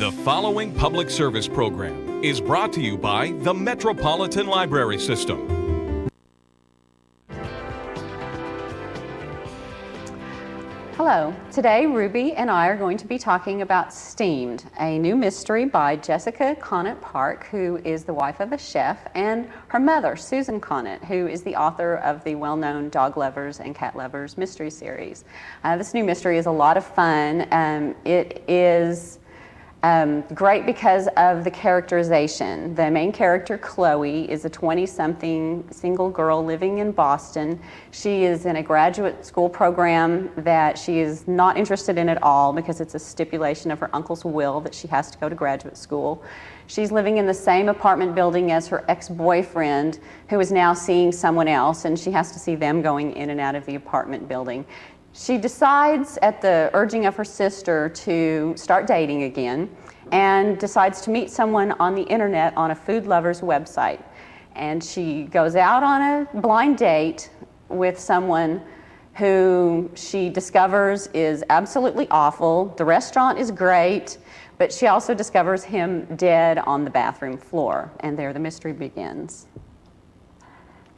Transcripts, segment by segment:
The following public service program is brought to you by the Metropolitan Library System. Hello. Today, Ruby and I are going to be talking about Steamed, a new mystery by Jessica Conant Park, who is the wife of a chef, and her mother, Susan Conant, who is the author of the well-known Dog Lovers and Cat Lovers mystery series. This new mystery is a lot of fun. It is great because of the characterization. The main character, Chloe, is a 20-something single girl living in Boston. She is in a graduate school program that she is not interested in at all because it's a stipulation of her uncle's will that she has to go to graduate school. She's living in the same apartment building as her ex-boyfriend, who is now seeing someone else, and she has to see them going in and out of the apartment building. She decides, at the urging of her sister, to start dating again and decides to meet someone on the internet on a food lover's website. And she goes out on a blind date with someone who she discovers is absolutely awful. The restaurant is great, but she also discovers him dead on the bathroom floor. And there the mystery begins.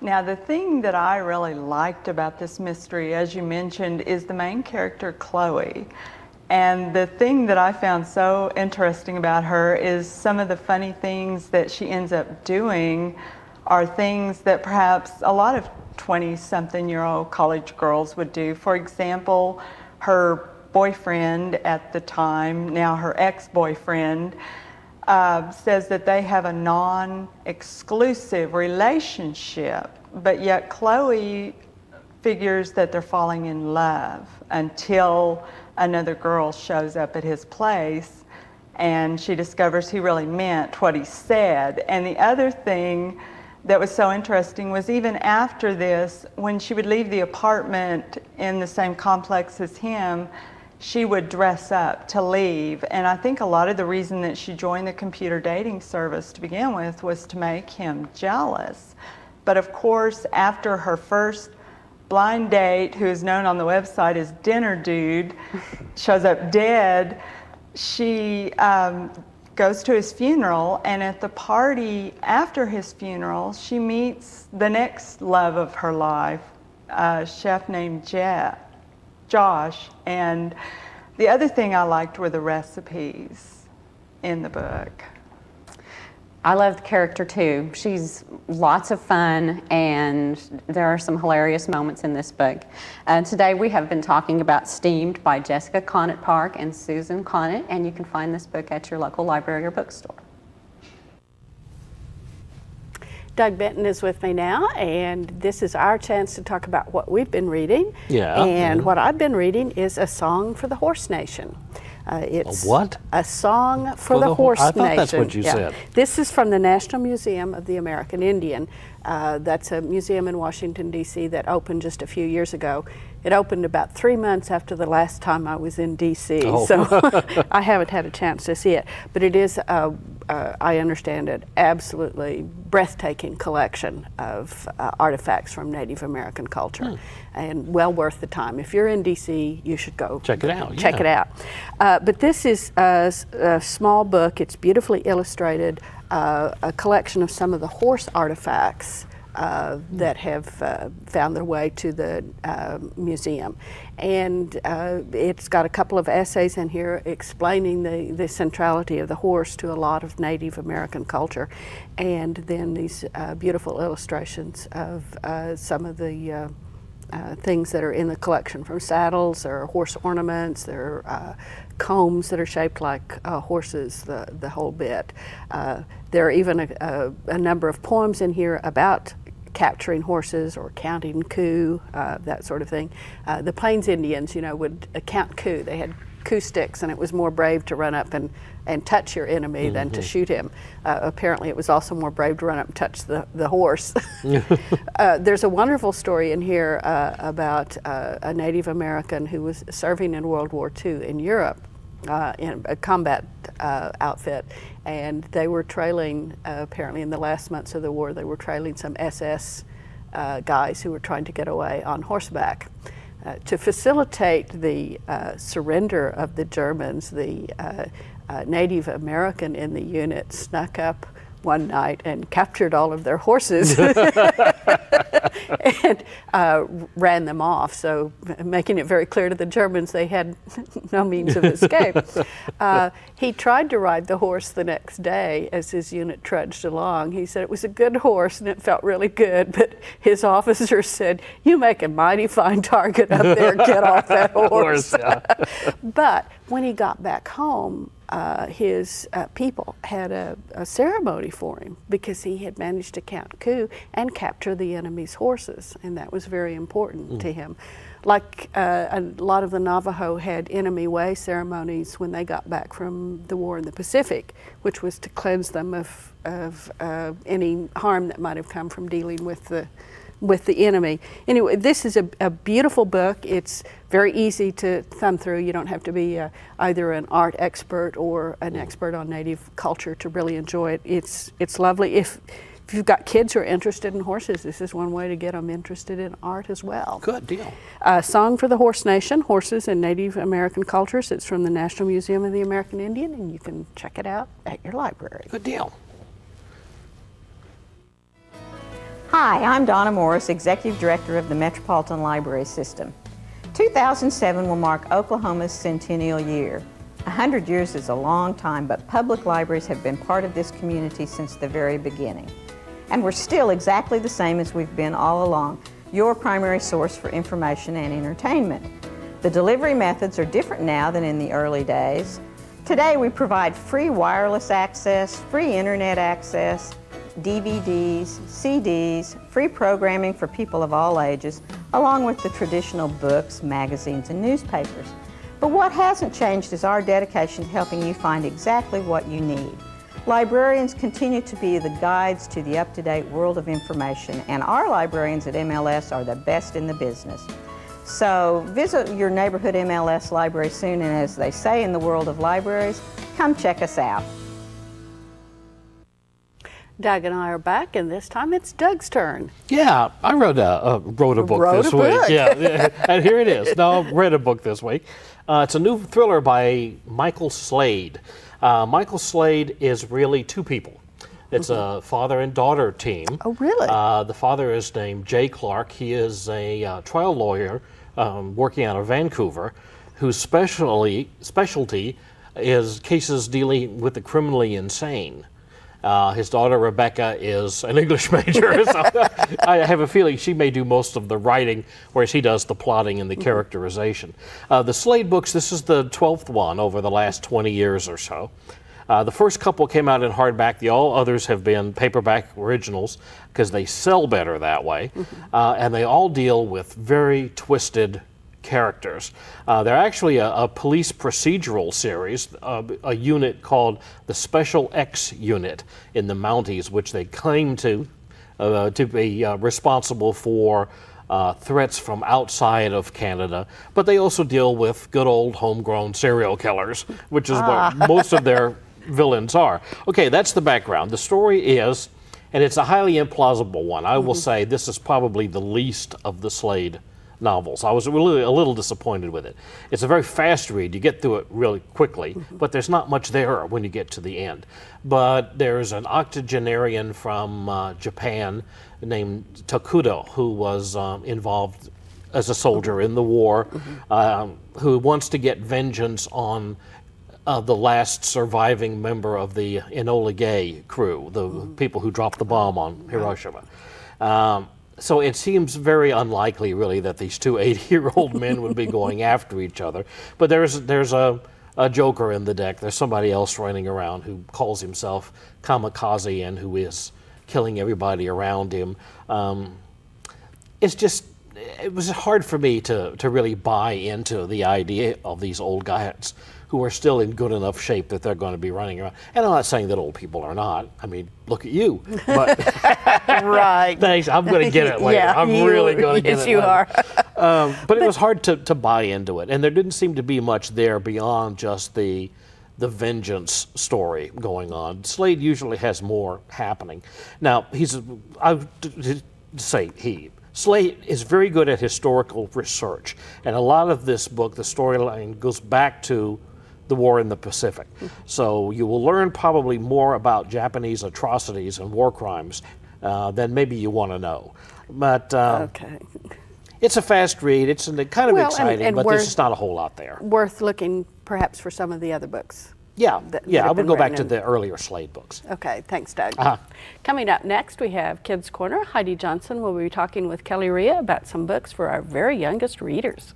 Now, the thing that I really liked about this mystery, as you mentioned, is the main character, Chloe. And the thing that I found so interesting about her is some of the funny things that she ends up doing are things that perhaps a lot of 20-something-year-old college girls would do. For example, her boyfriend at the time, now her ex-boyfriend, says that they have a non-exclusive relationship, but yet Chloe figures that they're falling in love until another girl shows up at his place and she discovers he really meant what he said. And the other thing that was so interesting was even after this, when she would leave the apartment in the same complex as him, she would dress up to leave. And I think a lot of the reason that she joined the computer dating service to begin with was to make him jealous. But of course, after her first blind date, who is known on the website as Dinner Dude, shows up dead, she goes to his funeral, and at the party after his funeral, she meets the next love of her life, a chef named Josh. And the other thing I liked were the recipes in the book. I love the character too. She's lots of fun, and there are some hilarious moments in this book. Today we have been talking about Steamed by Jessica Conant Park and Susan Conant, and you can find this book at your local library or bookstore. Doug Benton is with me now, and this is our chance to talk about what we've been reading. Yeah. And what I've been reading is A Song for the Horse Nation. It's a what? A Song for the Horse Nation. I thought that's what you said. This is from the National Museum of the American Indian. That's a museum in Washington, D.C. that opened just a few years ago. It opened about 3 months after the last time I was in D.C., so I haven't had a chance to see it. But it is, I understand it, absolutely breathtaking collection of artifacts from Native American culture, and well worth the time. If you're in D.C., you should go check it out. Check it out. But this is a small book. It's beautifully illustrated, a collection of some of the horse artifacts that have found their way to the museum. And it's got a couple of essays in here explaining the centrality of the horse to a lot of Native American culture. And then these beautiful illustrations of some of the things that are in the collection, from saddles or horse ornaments. There are combs that are shaped like horses, the whole bit. There are even a number of poems in here about capturing horses or counting coup, that sort of thing. The Plains Indians, would count coup. They had coup sticks, and it was more brave to run up and touch your enemy than to shoot him. Apparently it was also more brave to run up and touch the horse. There's a wonderful story in here about a Native American who was serving in World War II in Europe in a combat outfit, and they were trailing, apparently in the last months of the war, they were trailing some SS guys who were trying to get away on horseback. To facilitate the surrender of the Germans, the Native American in the unit snuck up one night and captured all of their horses and ran them off, so making it very clear to the Germans they had no means of escape. He tried to ride the horse the next day as his unit trudged along. He said it was a good horse and it felt really good, but his officer said, "You make a mighty fine target up there, get off that horse." But when he got back home, his people had a ceremony for him because he had managed to count coup and capture the enemy's horses, and that was very important to him. Like a lot of the Navajo had enemy way ceremonies when they got back from the war in the Pacific, which was to cleanse them of any harm that might have come from dealing with the enemy. Anyway, this is a beautiful book. It's very easy to thumb through. You don't have to be either an art expert or an expert on Native culture to really enjoy it. It's lovely. If you've got kids who are interested in horses, this is one way to get them interested in art as well. Good deal. Song for the Horse Nation, Horses in Native American Cultures. It's from the National Museum of the American Indian, and you can check it out at your library. Good deal. Hi, I'm Donna Morris, Executive Director of the Metropolitan Library System. 2007 will mark Oklahoma's centennial year. 100 years is a long time, but public libraries have been part of this community since the very beginning. And we're still exactly the same as we've been all along, your primary source for information and entertainment. The delivery methods are different now than in the early days. Today we provide free wireless access, free internet access, DVDs, CDs, free programming for people of all ages, along with the traditional books, magazines, and newspapers. But what hasn't changed is our dedication to helping you find exactly what you need. Librarians continue to be the guides to the up-to-date world of information, and our librarians at MLS are the best in the business. So visit your neighborhood MLS library soon, and as they say in the world of libraries, come check us out. Doug and I are back, and this time it's Doug's turn. Yeah, I wrote a book Wrote this a week. book. Yeah, and here it is. No, I read a book this week. It's a new thriller by Michael Slade. Michael Slade is really two people. It's a father and daughter team. Oh, really? The father is named Jay Clark. He is a trial lawyer working out of Vancouver, whose specialty is cases dealing with the criminally insane. His daughter Rebecca is an English major, so I have a feeling she may do most of the writing, whereas he does the plotting and the characterization. The Slade books, this is the 12th one over the last 20 years or so. The first couple came out in hardback. The all others have been paperback originals because they sell better that way. And they all deal with very twisted characters. They're actually a police procedural series, a unit called the Special X Unit in the Mounties, which they claim to be responsible for threats from outside of Canada, but they also deal with good old homegrown serial killers, which is what most of their villains are. Okay, that's the background. The story is, and it's a highly implausible one. I will say this is probably the least of the Slade novels. I was really a little disappointed with it. It's a very fast read. You get through it really quickly, but there's not much there when you get to the end. But there's an octogenarian from Japan named Takudo who was involved as a soldier in the war, who wants to get vengeance on the last surviving member of the Enola Gay crew, the people who dropped the bomb on Hiroshima. So it seems very unlikely, really, that these two 80-year-old men would be going after each other. But there's a joker in the deck. There's somebody else running around who calls himself Kamikaze and who is killing everybody around him. It was hard for me to really buy into the idea of these old guys who are still in good enough shape that they're going to be running around. And I'm not saying that old people are not. I mean, look at you. But Right. thanks. I'm going to get it later. Yeah, I'm really going to get yes, it you later. are. But it was hard to buy into it. And there didn't seem to be much there beyond just the vengeance story going on. Slade usually has more happening. Now, Slade is very good at historical research. And a lot of this book, the storyline, goes back to the war in the Pacific. So you will learn probably more about Japanese atrocities and war crimes than maybe you want to know. But Okay. it's a fast read. It's kind of Well, exciting, and but we're- there's just not a whole lot there. Worth looking perhaps for some of the other books. Yeah, that yeah. have I would been go back written to in- the earlier Slade books. Okay, thanks, Doug. Uh-huh. Coming up next, we have Kids Corner. Heidi Johnson will be talking with Kelly Rhea about some books for our very youngest readers.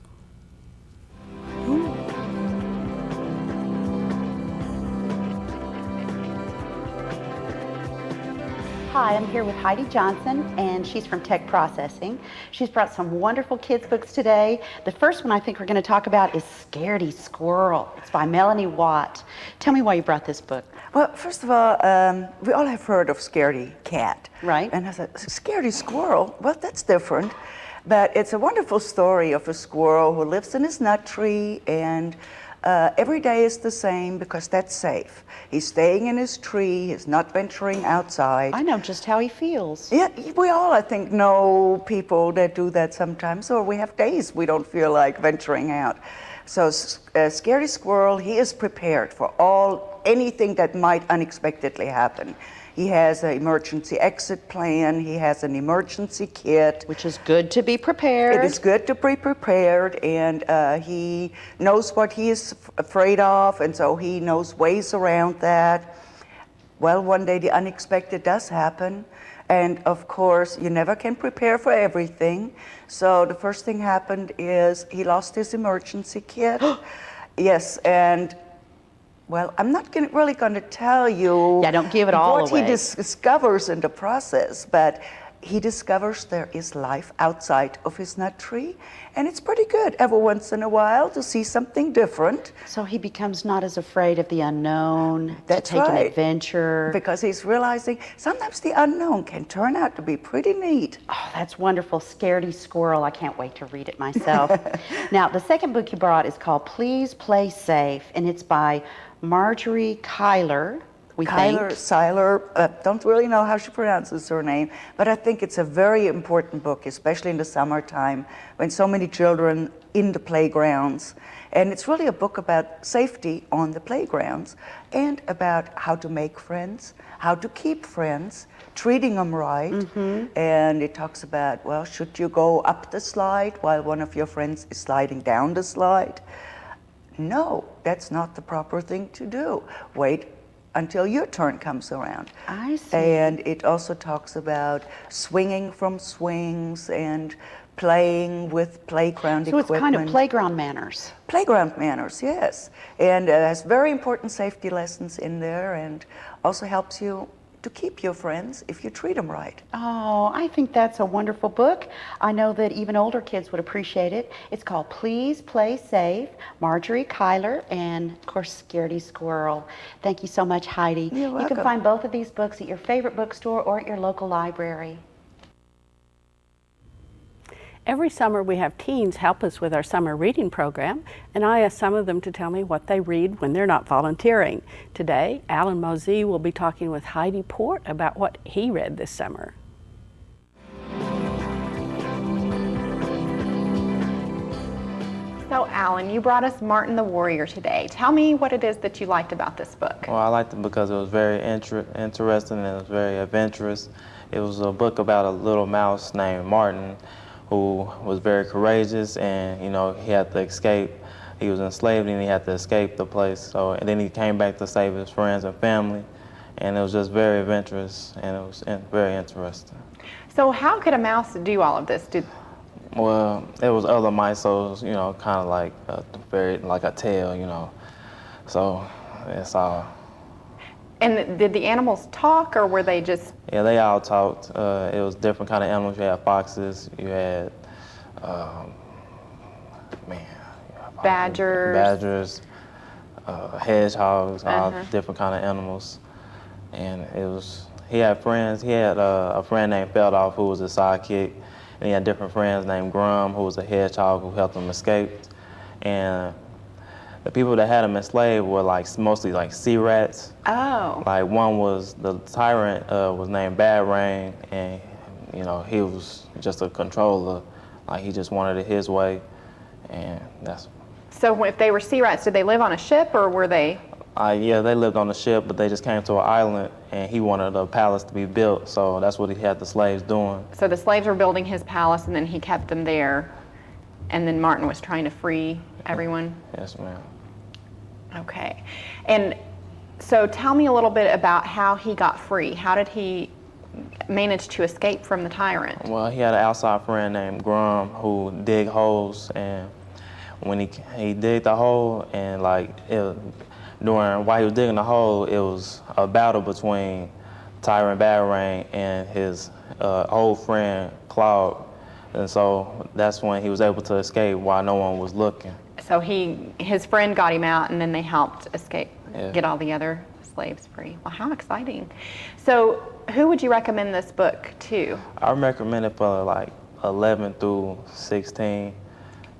Hi, I'm here with Heidi Johnson, and she's from Tech Processing. She's brought some wonderful kids' books today. The first one I think we're going to talk about is Scaredy Squirrel. It's by Melanie Watt. Tell me why you brought this book. Well, first of all, we all have heard of Scaredy Cat. Right. And I said, Scaredy Squirrel? Well, that's different. But it's a wonderful story of a squirrel who lives in his nut tree, and every day is the same because that's safe. He's staying in his tree, he's not venturing outside. I know just how he feels. Yeah, we all, I think, know people that do that sometimes, or we have days we don't feel like venturing out. So Scaredy Squirrel, he is prepared for anything that might unexpectedly happen. He has an emergency exit plan, he has an emergency kit. Which is good to be prepared. It is good to be prepared, and he knows what he is afraid of, and so he knows ways around that. Well, one day the unexpected does happen, and of course, you never can prepare for everything. So the first thing happened is he lost his emergency kit. Yes, and well, I'm not really going to tell you Yeah, don't give it all what away. he discovers in the process, but he discovers there is life outside of his nut tree, and it's pretty good every once in a while to see something different. So he becomes not as afraid of the unknown, That's to take an right. adventure. Because he's realizing sometimes the unknown can turn out to be pretty neat. Oh, that's wonderful. Scaredy Squirrel. I can't wait to read it myself. Now, the second book you brought is called Please Play Safe, and it's by Marjorie Kyler. Kyler Seiler, don't really know how she pronounces her name, but I think it's a very important book, especially in the summertime when so many children in the playgrounds. And it's really a book about safety on the playgrounds and about how to make friends, how to keep friends, treating them right. And it talks about, well, should you go up the slide while one of your friends is sliding down the slide? No, that's not the proper thing to do. Wait until your turn comes around. I see. And it also talks about swinging from swings and playing with playground So it's equipment. kind of playground manners. Playground manners, yes. And it has very important safety lessons in there, and also helps you to keep your friends if you treat them right. Oh, I think that's a wonderful book. I know that even older kids would appreciate it. It's called Please Play Safe, Marjorie Kyler, and of course, Scaredy Squirrel. Thank you so much, Heidi. You're You welcome. can find both of these books at your favorite bookstore or at your local library. Every summer we have teens help us with our summer reading program, and I ask some of them to tell me what they read when they're not volunteering. Today, Alan Mosey will be talking with Heidi Port about what he read this summer. So Alan, you brought us Martin the Warrior today. Tell me what it is that you liked about this book. Well, I liked it because it was very interesting and it was very adventurous. It was a book about a little mouse named Martin who was very courageous, and you know, he had to escape. He was enslaved and he had to escape the place. So, and then he came back to save his friends and family, and it was just very adventurous and it was very interesting. So how could a mouse do all of this? Well, it was other mice, so it was, you know, kind of like very like a tail, you know. So it's all. And did the animals talk, or were they just? Yeah, they all talked. It was different kind of animals. You had foxes. You had, Badgers. Hedgehogs, all different kind of animals. And it was. He had friends. He had a friend named Feldoff who was a sidekick, and he had different friends named Grum who was a hedgehog who helped him escape. And the people that had him enslaved were mostly like sea rats. Oh. Like one was the tyrant was named Bad Rain, and you know, he was just a controller. Like he just wanted it his way, and that's. So if they were sea rats, did they live on a ship or were they? Yeah, they lived on the ship, but they just came to an island, and he wanted a palace to be built, so that's what he had the slaves doing. So the slaves were building his palace and then he kept them there, and then Martin was trying to free everyone? Yes, ma'am. Okay. And so tell me a little bit about how he got free. How did he manage to escape from the tyrant? Well, he had an outside friend named Grum who dig holes, and when he digged the hole, and while he was digging the hole, it was a battle between Tyrant Balrain and his old friend Claude, and so that's when he was able to escape while no one was looking. So his friend got him out, and then they helped escape, get all the other slaves free. Well, how exciting! So, who would you recommend this book to? I recommend it for like 11 through 16.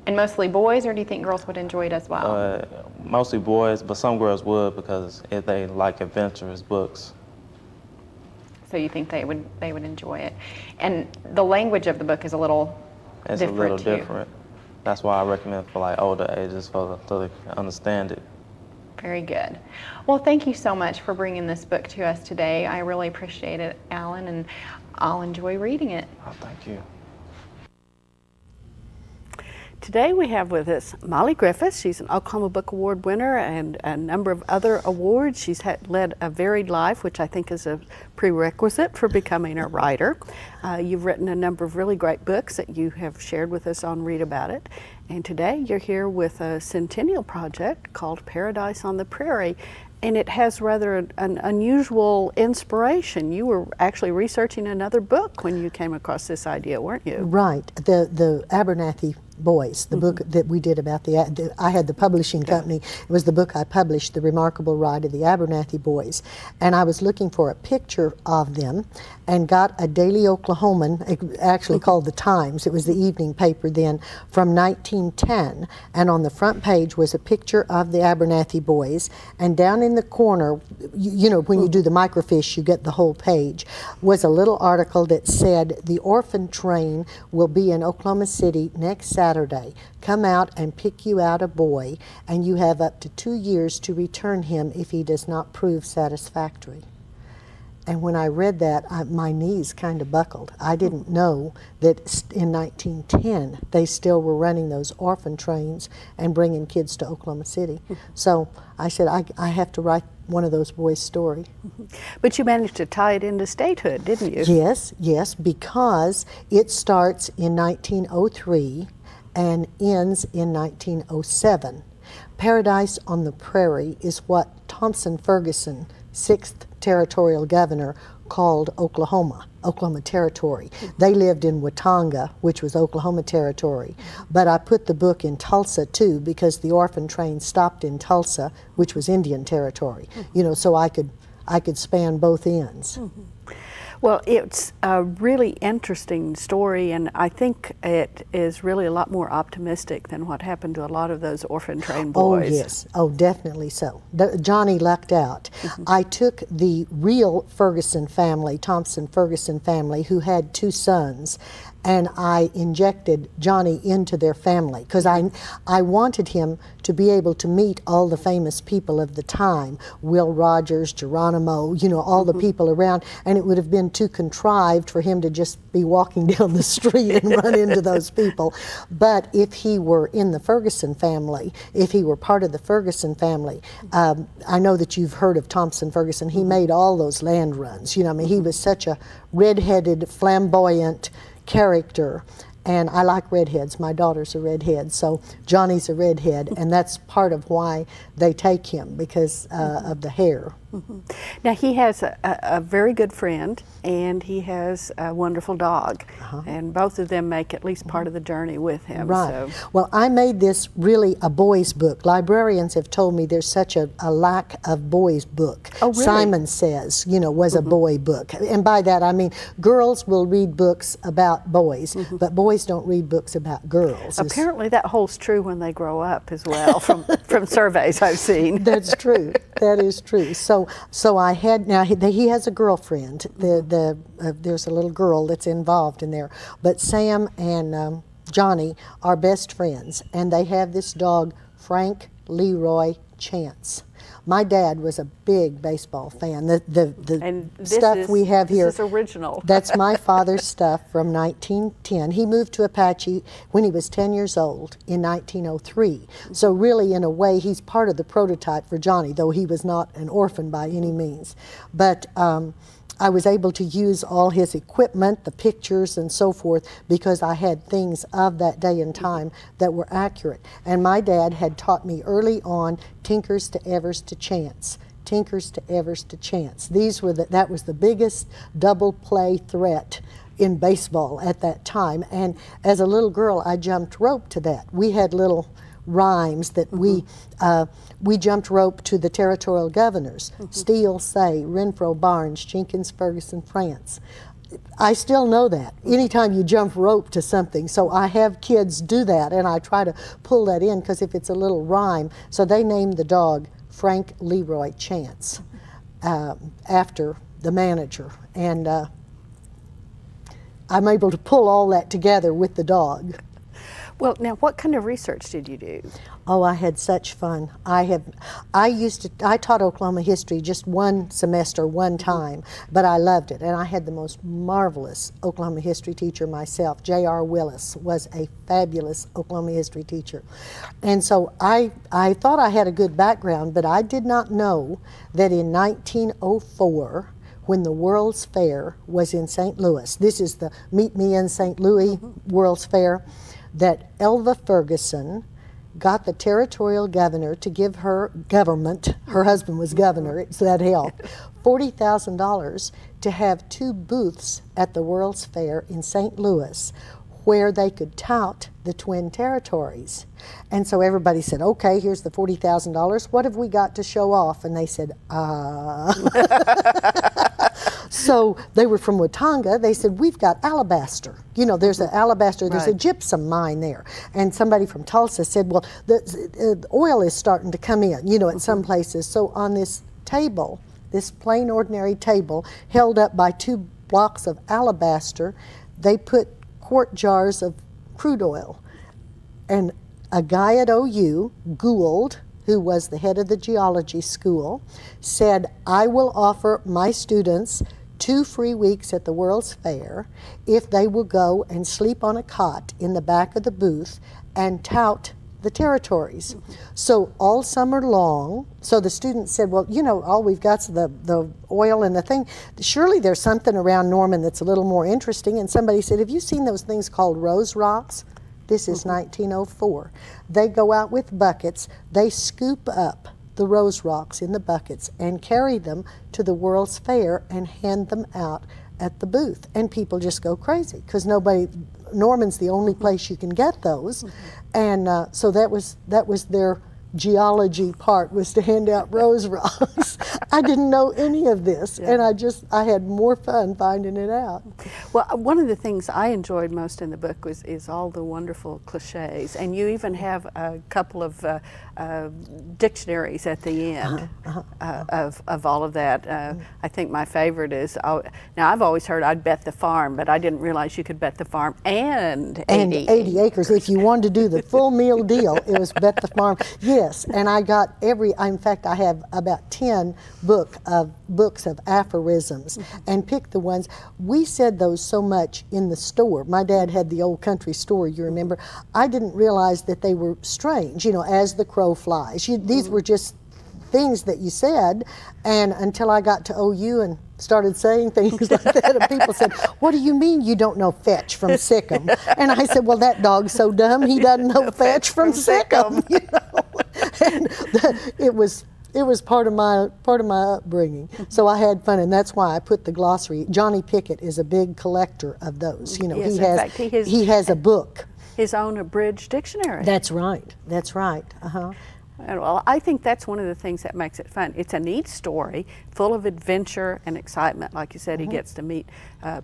And mostly boys, or do you think girls would enjoy it as well? Mostly boys, but some girls would because if they like adventurous books. So you think they would enjoy it, and the language of the book is a little It's different a little too. different. That's why I recommend for like older ages so they can understand it. Very good. Well, thank you so much for bringing this book to us today. I really appreciate it, Alan, and I'll enjoy reading it. Oh, thank you. Today we have with us Molly Griffiths. She's an Oklahoma Book Award winner and a number of other awards. She's led a varied life, which I think is a prerequisite for becoming a writer. You've written a number of really great books that you have shared with us on Read About It. And today you're here with a centennial project called Paradise on the Prairie. And it has rather an unusual inspiration. You were actually researching another book when you came across this idea, weren't you? Right. The Abernathy Boys, the book that we did about I had the publishing company. It was the book I published, The Remarkable Ride of the Abernathy Boys. And I was looking for a picture of them and got a Daily Oklahoman, actually called The Times. It was the evening paper then, from 1910. And on the front page was a picture of the Abernathy Boys. And down in the corner, you know, when you do the microfiche, you get the whole page, was a little article that said, the orphan train will be in Oklahoma City next Saturday. Come out and pick you out a boy, and you have up to 2 years to return him if he does not prove satisfactory. And when I read that, my knees kind of buckled. I didn't know that in 1910 they still were running those orphan trains and bringing kids to Oklahoma City. So I said, I have to write one of those boys' story. But you managed to tie it into statehood, didn't you? Yes, because it starts in 1903 and ends in 1907. Paradise on the Prairie is what Thompson Ferguson, 6th territorial governor, called Oklahoma Territory. They lived in Watonga, which was Oklahoma Territory. But I put the book in Tulsa too, because the orphan train stopped in Tulsa, which was Indian Territory. You know, so I could span both ends. Well, it's a really interesting story, and I think it is really a lot more optimistic than what happened to a lot of those orphan train boys. Oh, yes. Oh, definitely so. Johnny lucked out. I took the real Ferguson family, Thompson Ferguson family, who had 2 sons, and I injected Johnny into their family because I wanted him to be able to meet all the famous people of the time, Will Rogers, Geronimo, you know, all the people around, and it would have been too contrived for him to just be walking down the street and run into those people. But if he were in the Ferguson family, if he were part of the Ferguson family, I know that you've heard of Thompson Ferguson. He made all those land runs. You know, I mean, he was such a red-headed, flamboyant character, and I like redheads. My daughter's a redhead, so Johnny's a redhead, and that's part of why they take him, because of the hair. Now, he has a very good friend, and he has a wonderful dog, and both of them make at least part of the journey with him. Right. So. Well, I made this really a boys' book. Librarians have told me there's such a lack of boys' book. Oh, really? Simon Says, you know, was a boy book. And by that I mean girls will read books about boys, but boys don't read books about girls. Apparently that holds true when they grow up as well, from surveys I've seen. That's true. That is true. So I had, now he has a girlfriend. There's a little girl that's involved in there. But Sam and Johnny are best friends, and they have this dog, Frank Leroy Chance. My dad was a big baseball fan. The And this stuff we have here, This is original. that's my father's stuff from 1910. He moved to Apache when he was 10 years old in 1903. So really, in a way, he's part of the prototype for Johnny, though he was not an orphan by any means. But I was able to use all his equipment, the pictures and so forth, because I had things of that day and time that were accurate. And my dad had taught me early on, tinkers to Evers to Chance. Tinkers to Evers to Chance. That was the biggest double play threat in baseball at that time. And as a little girl, I jumped rope to that. We had little rhymes that we jumped rope to the territorial governors: Steele, Say, Renfro, Barnes, Jenkins, Ferguson, France. I still know that anytime you jump rope to something. So I have kids do that, and I try to pull that in, because if it's a little rhyme. So they named the dog Frank Leroy Chance after the manager, and I'm able to pull all that together with the dog. Well, now, what kind of research did you do? Oh, I had such fun. I taught Oklahoma history just one semester, one time, but I loved it. And I had the most marvelous Oklahoma history teacher myself. J.R. Willis was a fabulous Oklahoma history teacher. And so I thought I had a good background, but I did not know that in 1904, when the World's Fair was in St. Louis, this is the Meet Me in St. Louis World's Fair, that Elva Ferguson got the territorial governor to give her government, her husband was governor, so that helped, $40,000 to have 2 booths at the World's Fair in St. Louis where they could tout the twin territories. And so everybody said, okay, here's the $40,000. What have we got to show off? And they said, So they were from Watauga. They said, we've got alabaster. You know, there's an alabaster, there's a gypsum mine there. And somebody from Tulsa said, well, the oil is starting to come in, you know, at some places. So on this table, this plain ordinary table, held up by 2 blocks of alabaster, they put quart jars of crude oil. And a guy at OU, Gould, who was the head of the geology school, said, I will offer my students 2 free weeks at the World's Fair if they will go and sleep on a cot in the back of the booth and tout the territories. So all summer long, so the students said, well, you know, all we've got's the oil and the thing. Surely there's something around Norman that's a little more interesting. And somebody said, have you seen those things called rose rocks? This is 1904. They go out with buckets, they scoop up the rose rocks in the buckets and carry them to the World's Fair and hand them out at the booth. And people just go crazy because Norman's the only place you can get those. And so that was their geology part, was to hand out rose rocks. I didn't know any of this, and I had more fun finding it out. Well, one of the things I enjoyed most in the book is all the wonderful cliches, and you even have a couple of dictionaries at the end of all of that. I think my favorite is, now I've always heard I'd bet the farm, but I didn't realize you could bet the farm and 80 acres. If you wanted to do the full meal deal, it was bet the farm. Yes, and I got in fact, I have about 10 books of aphorisms, and picked the ones. We said those so much in the store. My dad had the old country store, you remember. I didn't realize that they were strange, you know, as the crow flies. These were just things that you said, and until I got to OU and started saying things like that, and people said, what do you mean you don't know fetch from Sikkim? And I said, well, that dog's so dumb, he doesn't know fetch from Sikkim. You know? And it was part of my upbringing. So I had fun, and that's why I put the glossary. Johnny Pickett is a big collector of those. You know, Yes, he has a book. His own abridged dictionary. That's right. That's right. And well, I think that's one of the things that makes it fun. It's a neat story, full of adventure and excitement. Like you said, he gets to meet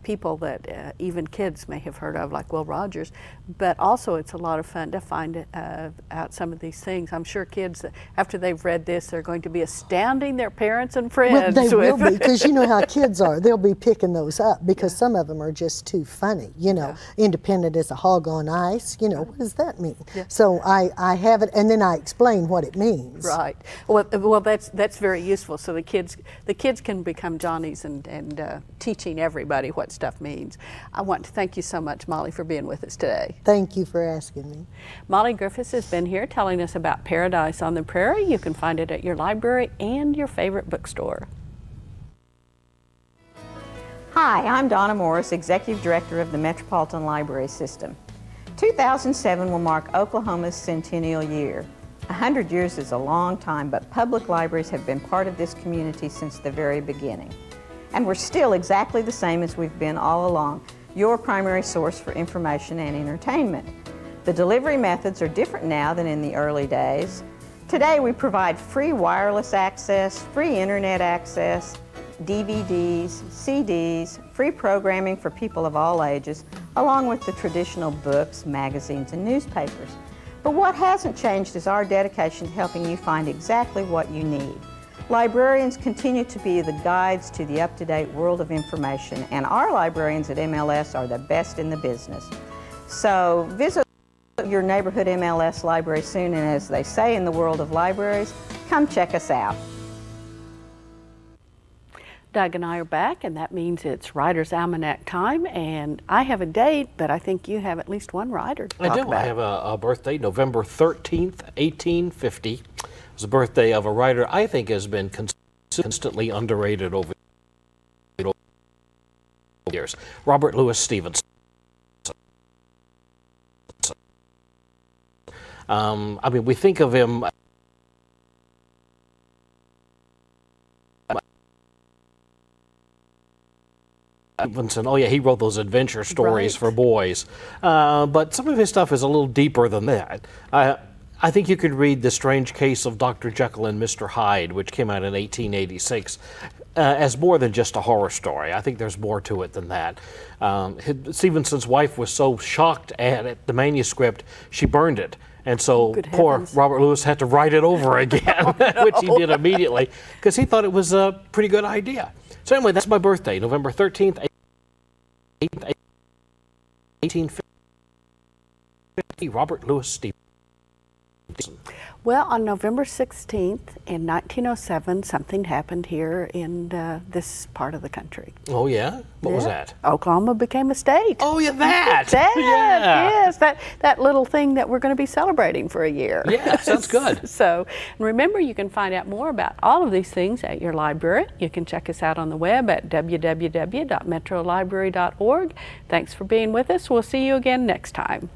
people that even kids may have heard of, like Will Rogers. But also, it's a lot of fun to find out some of these things. I'm sure kids, after they've read this, they're going to be astounding their parents and friends. Well, they will with be, because you know how kids are. They'll be picking those up because some of them are just too funny. You know, independent as a hog on ice. You know, what does that mean? So I have it, and then I explain what it means. Right. Well, that's very useful. So the kids can become Johnnies and teaching everybody what stuff means. I want to thank you so much, Molly, for being with us today. Thank you for asking me. Molly Griffiths has been here telling us about Paradise on the Prairie. You can find it at your library and your favorite bookstore. Hi, I'm Donna Morris, Executive Director of the Metropolitan Library System. 2007 will mark Oklahoma's centennial year. 100 years is a long time, but public libraries have been part of this community since the very beginning. And we're still exactly the same as we've been all along, your primary source for information and entertainment. The delivery methods are different now than in the early days. Today we provide free wireless access, free internet access, DVDs, CDs, free programming for people of all ages, along with the traditional books, magazines, and newspapers. But what hasn't changed is our dedication to helping you find exactly what you need. Librarians continue to be the guides to the up-to-date world of information, and our librarians at MLS are the best in the business. So visit your neighborhood MLS library soon, and as they say in the world of libraries, come check us out. Doug and I are back, and that means it's Writer's Almanac time, and I have a date, but I think you have at least one writer to talk I do. about. I have a birthday, November 13th, 1850. It was the birthday of a writer I think has been constantly underrated over the years, Robert Louis Stevenson. I mean, we think of him Stevenson, oh yeah, he wrote those adventure stories for boys. But some of his stuff is a little deeper than that. I think you could read The Strange Case of Dr. Jekyll and Mr. Hyde, which came out in 1886, as more than just a horror story. I think there's more to it than that. Stevenson's wife was so shocked at the manuscript, she burned it. And so poor Robert Louis had to write it over again, which he did immediately, because he thought it was a pretty good idea. So anyway, that's my birthday, November 13th, 1850, Robert Louis Stevenson. Well, on November 16th in 1907, something happened here in this part of the country. Oh, yeah? What was that? Oklahoma became a state. Oh, yeah, that! Yes, that little thing that we're going to be celebrating for a year. Yeah, sounds good. So, and remember, you can find out more about all of these things at your library. You can check us out on the web at www.metrolibrary.org. Thanks for being with us. We'll see you again next time.